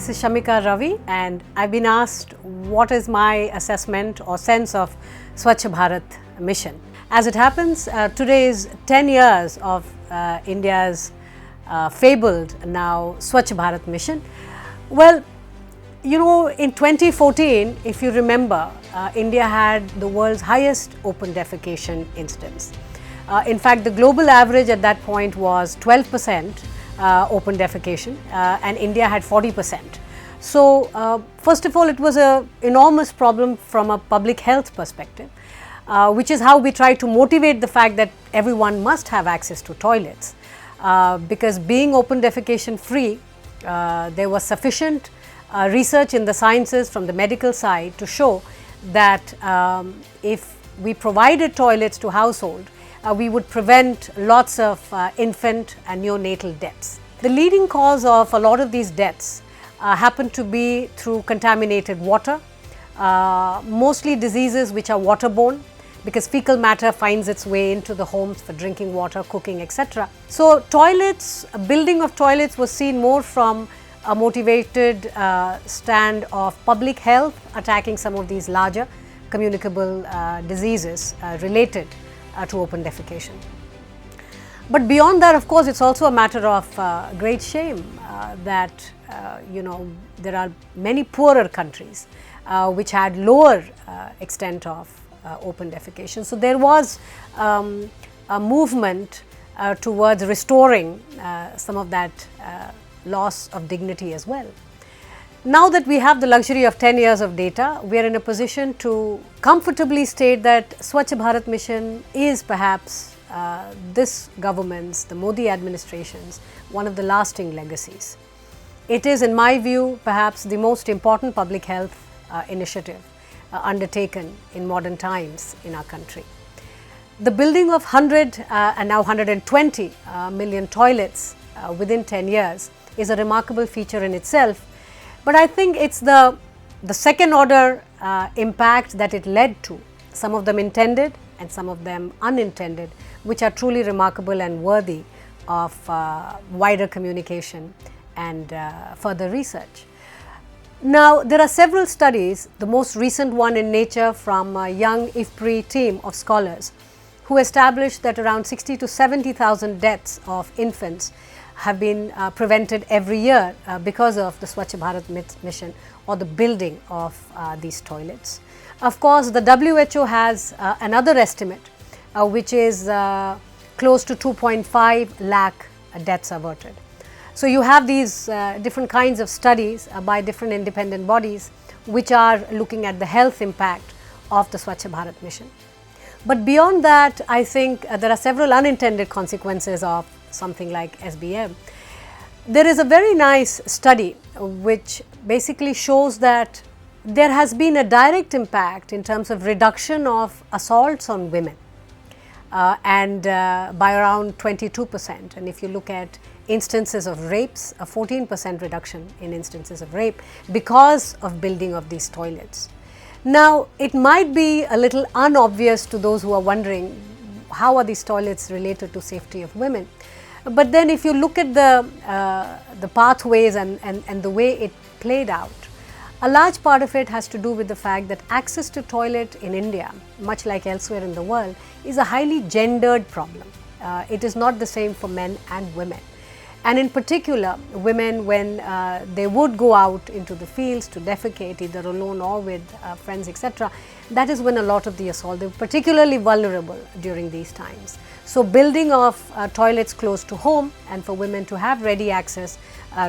this is Shamika Ravi, and I've been asked what is my assessment or sense of Swachh Bharat mission. As it happens, today is 10 years of India's fabled now Swachh Bharat mission. Well, you know, in 2014, if you remember, India had the world's highest open defecation instance. In fact, the global average at that point was 12% open defecation, and India had 40%. So, first of all, it was an enormous problem from a public health perspective, which is how we try to motivate the fact that everyone must have access to toilets. Because being open defecation free, there was sufficient research in the sciences from the medical side to show that if we provided toilets to households, we would prevent lots of infant and neonatal deaths. The leading cause of a lot of these deaths happen to be through contaminated water, mostly diseases which are waterborne, because fecal matter finds its way into the homes for drinking water, cooking, etc. So, toilets, building of toilets was seen more from a motivated stand of public health, attacking some of these larger communicable diseases related to open defecation. But beyond that, of course, it's also a matter of great shame that you know, there are many poorer countries which had lower extent of open defecation. So, there was a movement towards restoring some of that loss of dignity as well. Now that we have the luxury of 10 years of data, we are in a position to comfortably state that Swachh Bharat mission is perhaps this government's, the Modi administration's, one of the lasting legacies. It is, in my view, perhaps the most important public health initiative undertaken in modern times in our country. The building of 100 and now 120 million toilets within 10 years is a remarkable feature in itself. But I think it's the second order impact that it led to, some of them intended and some of them unintended, which are truly remarkable and worthy of wider communication and further research. Now, there are several studies, the most recent one in Nature from a young IFPRI team of scholars who established that around 60 to 70,000 deaths of infants have been prevented every year because of the Swachh Bharat mission or the building of these toilets. Of course, the WHO has another estimate which is close to 2.5 lakh deaths averted. So, you have these different kinds of studies by different independent bodies which are looking at the health impact of the Swachh Bharat mission. But beyond that, I think there are several unintended consequences of something like SBM. There is a very nice study which basically shows that there has been a direct impact in terms of reduction of assaults on women and by around 22%. And if you look at instances of rapes, a 14% reduction in instances of rape because of building of these toilets. Now, it might be a little unobvious to those who are wondering how are these toilets related to safety of women. But then if you look at the pathways and the way it played out, a large part of it has to do with the fact that access to toilet in India, much like elsewhere in the world, is a highly gendered problem. It is not the same for men and women. And in particular, women, when they would go out into the fields to defecate, either alone or with friends, etc., that is when a lot of the assault, they were particularly vulnerable during these times. So, building of toilets close to home and for women to have ready access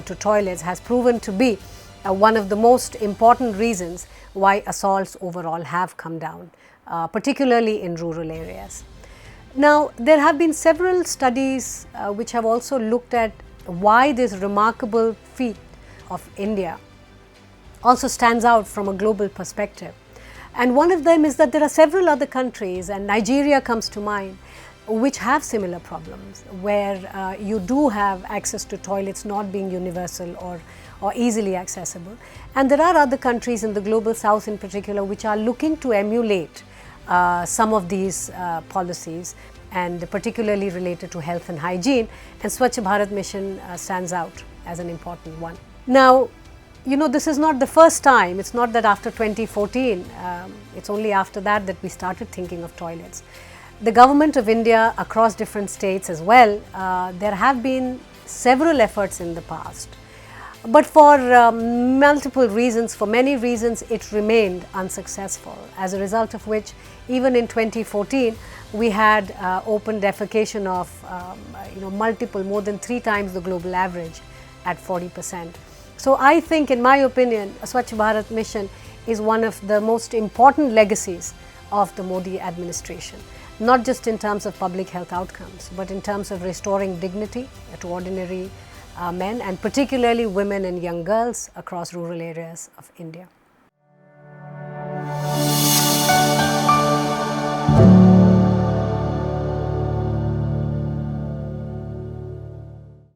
to toilets has proven to be one of the most important reasons why assaults overall have come down, particularly in rural areas. Now, there have been several studies which have also looked at why this remarkable feat of India also stands out from a global perspective. And one of them is that there are several other countries, and Nigeria comes to mind, which have similar problems, where you do have access to toilets not being universal or easily accessible. And there are other countries in the global south in particular which are looking to emulate some of these policies, and particularly related to health and hygiene, and Swachh Bharat mission stands out as an important one. Now, You know, this is not the first time. It's not that after 2014, it's only after that that we started thinking of toilets. The government of India across different states as well, there have been several efforts in the past. But for multiple reasons, for many reasons, it remained unsuccessful, as a result of which even in 2014, we had open defecation of multiple, more than 3 times the global average at 40%. So I think, in my opinion, Swachh Bharat mission is one of the most important legacies of the Modi administration, not just in terms of public health outcomes, but in terms of restoring dignity to ordinary men, and particularly women and young girls across rural areas of India.